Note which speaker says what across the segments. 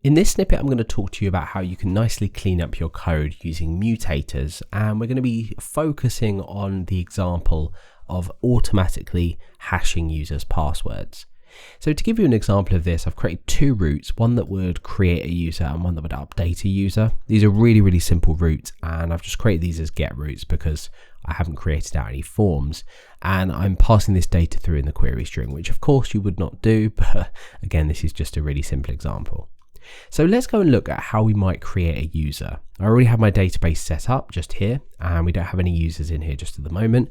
Speaker 1: In this snippet, I'm going to talk to you about how you can nicely clean up your code using mutators, and we're going to be focusing on the example of automatically hashing users' passwords. So to give you an example of this, I've created two routes, one that would create a user and one that would update a user. These are really simple routes, and I've just created these as get routes because I haven't created out any forms, and I'm passing this data through in the query string, which of course you would not do, but again, this is just a really simple example. So let's go and look at how we might create a user. I already have my database set up just here, and we don't have any users in here just at the moment.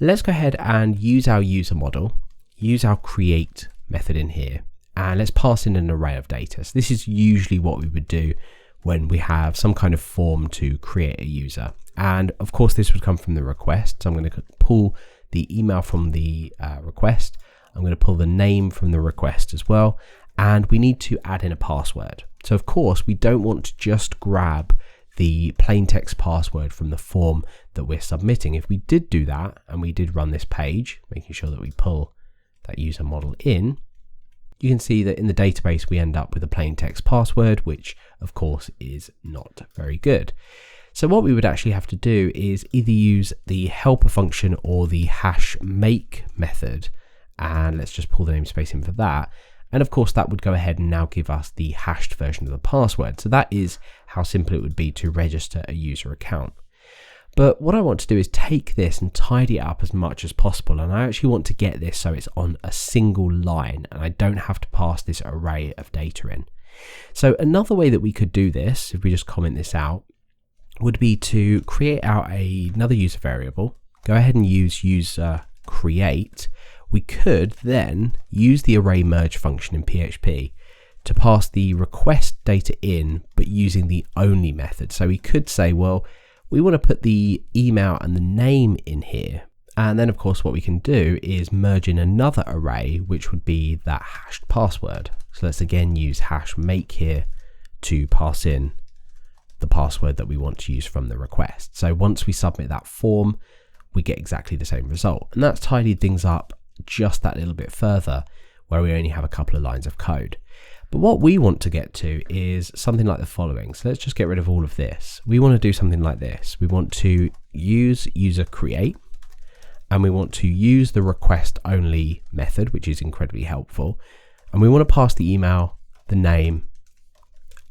Speaker 1: Let's go ahead and use our user model, use our create method in here, and let's pass in an array of data. So this is usually what we would do when we have some kind of form to create a user. And of course, this would come from the request. So I'm going to pull the email from the request. I'm going to pull the name from the request as well. And we need to add in a password. So of course, we don't want to just grab the plain text password from the form that we're submitting. If we did do that and we did run this page, making sure that we pull that user model in, you can see that in the database, we end up with a plain text password, which of course is not very good. So what we would actually have to do is either use the helper function or the hash make method. And let's just pull the namespace in for that. And of course, that would go ahead and now give us the hashed version of the password. So that is how simple it would be to register a user account. But what I want to do is take this and tidy it up as much as possible. And I actually want to get this so it's on a single line and I don't have to pass this array of data in. So another way that we could do this, if we just comment this out, would be to create out another user variable, go ahead and use user create. We could then use the array merge function in PHP to pass the request data in, but using the only method. So we could say, well, we want to put the email and the name in here. And then of course, what we can do is merge in another array, which would be that hashed password. So let's again use hash make here to pass in the password that we want to use from the request. So once we submit that form, we get exactly the same result. And that's tidied things up just that little bit further, where we only have a couple of lines of code. But what we want to get to is something like the following. So let's just get rid of all of this. We want to do something like this. We want to use user create, and we want to use the request only method, which is incredibly helpful. And we want to pass the email, the name,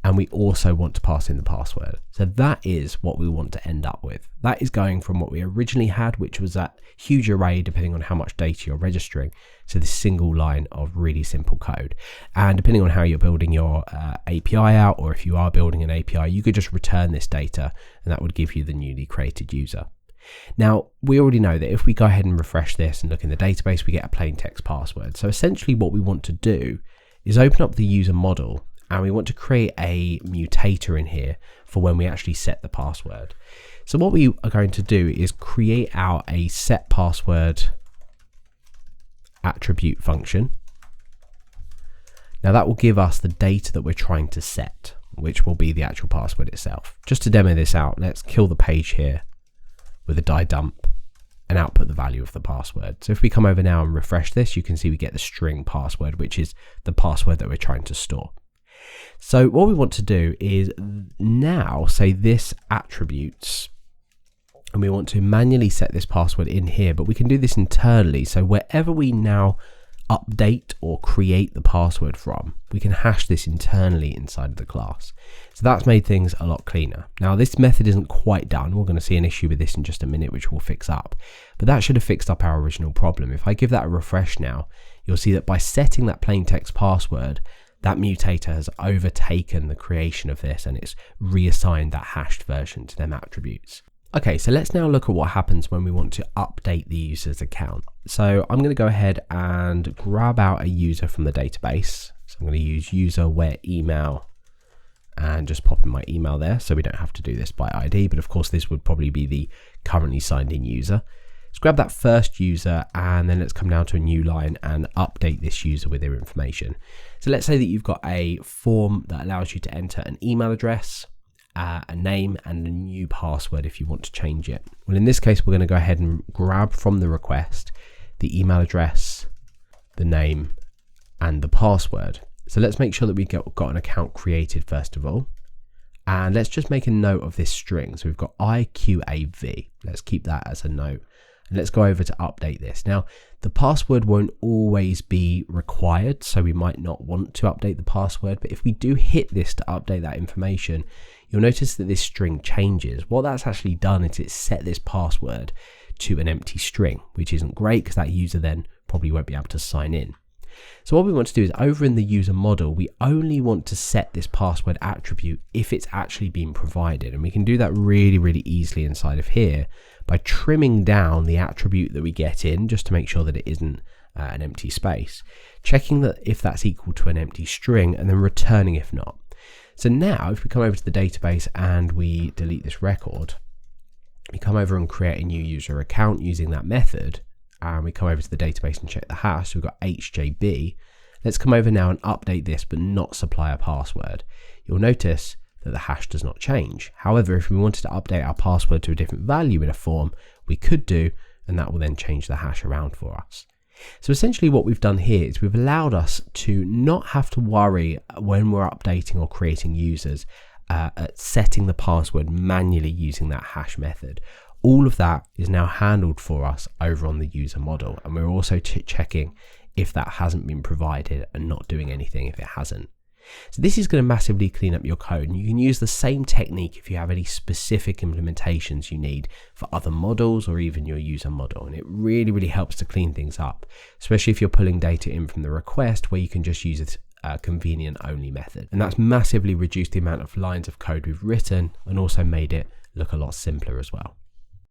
Speaker 1: and we also want to pass in the password. So that is what we want to end up with. That is going from what we originally had, which was that huge array, depending on how much data you're registering, to this single line of really simple code. And depending on how you're building your API out, or if you are building an API, you could just return this data and that would give you the newly created user. Now, we already know that if we go ahead and refresh this and look in the database, we get a plain text password. So essentially what we want to do is open up the user model, and we want to create a mutator in here for when we actually set the password. So what we are going to do is create out a set password attribute function. Now that will give us the data that we're trying to set, which will be the actual password itself. Just to demo this out, let's kill the page here with a die dump and output the value of the password. So if we come over now and refresh this, you can see we get the string password, which is the password that we're trying to store. So what we want to do is now say this attributes, and we want to manually set this password in here, but we can do this internally. So wherever we now update or create the password from, we can hash this internally inside of the class. So that's made things a lot cleaner. Now this method isn't quite done. We're going to see an issue with this in just a minute, which we'll fix up, but that should have fixed up our original problem. If I give that a refresh now, you'll see that by setting that plain text password, that mutator has overtaken the creation of this and it's reassigned that hashed version to them attributes. Okay, so let's now look at what happens when we want to update the user's account. So I'm going to go ahead and grab out a user from the database. So I'm going to use user where email and just pop in my email there, so we don't have to do this by ID, but of course this would probably be the currently signed in user. Let's grab that first user and then let's come down to a new line and update this user with their information. So let's say that you've got a form that allows you to enter an email address, a name and a new password if you want to change it. Well, in this case, we're going to go ahead and grab from the request the email address, the name and the password. So let's make sure that we've got an account created first of all. And let's just make a note of this string. So we've got IQAV. Let's keep that as a note. And let's go over to update this. Now, the password won't always be required, so we might not want to update the password. But if we do hit this to update that information, you'll notice that this string changes. What that's actually done is it's set this password to an empty string, which isn't great because that user then probably won't be able to sign in. So what we want to do is over in the user model, we only want to set this password attribute if it's actually been provided. And we can do that really, really easily inside of here by trimming down the attribute that we get in just to make sure that it isn't an empty space, checking that if that's equal to an empty string and then returning if not. So now if we come over to the database and we delete this record, we come over and create a new user account using that method. And we come over to the database and check the hash. So we've got HJB. Let's come over now and update this, but not supply a password. You'll notice that the hash does not change. However, if we wanted to update our password to a different value in a form, we could do, and that will then change the hash around for us. So essentially what we've done here is we've allowed us to not have to worry when we're updating or creating users at setting the password manually using that hash method. All of that is now handled for us over on the user model. And we're also checking if that hasn't been provided and not doing anything if it hasn't. So this is going to massively clean up your code. And you can use the same technique if you have any specific implementations you need for other models or even your user model. And it really, really helps to clean things up, especially if you're pulling data in from the request where you can just use a convenient only method. And that's massively reduced the amount of lines of code we've written and also made it look a lot simpler as well.